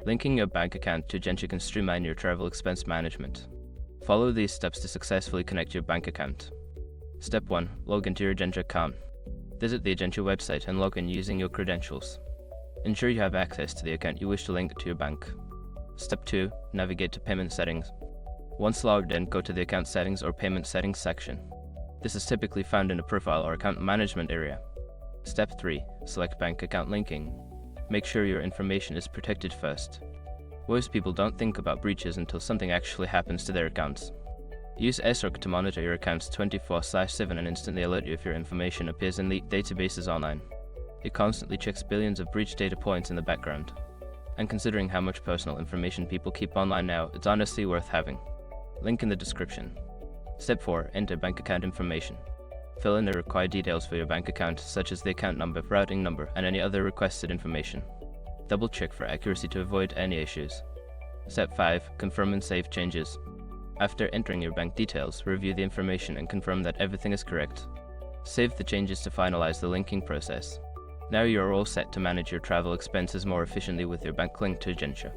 Linking your bank account to Egencia can streamline your travel expense management. Follow these steps to successfully connect your bank account. Step 1. Log into your Egencia account. Visit the Egencia website and log in using your credentials. Ensure you have access to the account you wish to link to your bank. Step 2. Navigate to Payment Settings. Once logged in, go to the Account Settings or Payment Settings section. This is typically found in the Profile or Account Management area. Step 3. Select Bank Account Linking. Make sure your information is protected first. Most people don't think about breaches until something actually happens to their accounts. Use SRC to monitor your accounts 24/7 and instantly alert you if your information appears in the databases online. It constantly checks billions of breach data points in the background. And considering how much personal information people keep online now, it's honestly worth having. Link in the description. Step 4. Enter bank account information. Fill in the required details for your bank account, such as the account number, routing number, and any other requested information. Double check for accuracy to avoid any issues. Step 5. Confirm and save changes. After entering your bank details, review the information and confirm that everything is correct. Save the changes to finalize the linking process. Now you are all set to manage your travel expenses more efficiently with your bank linked to Egencia.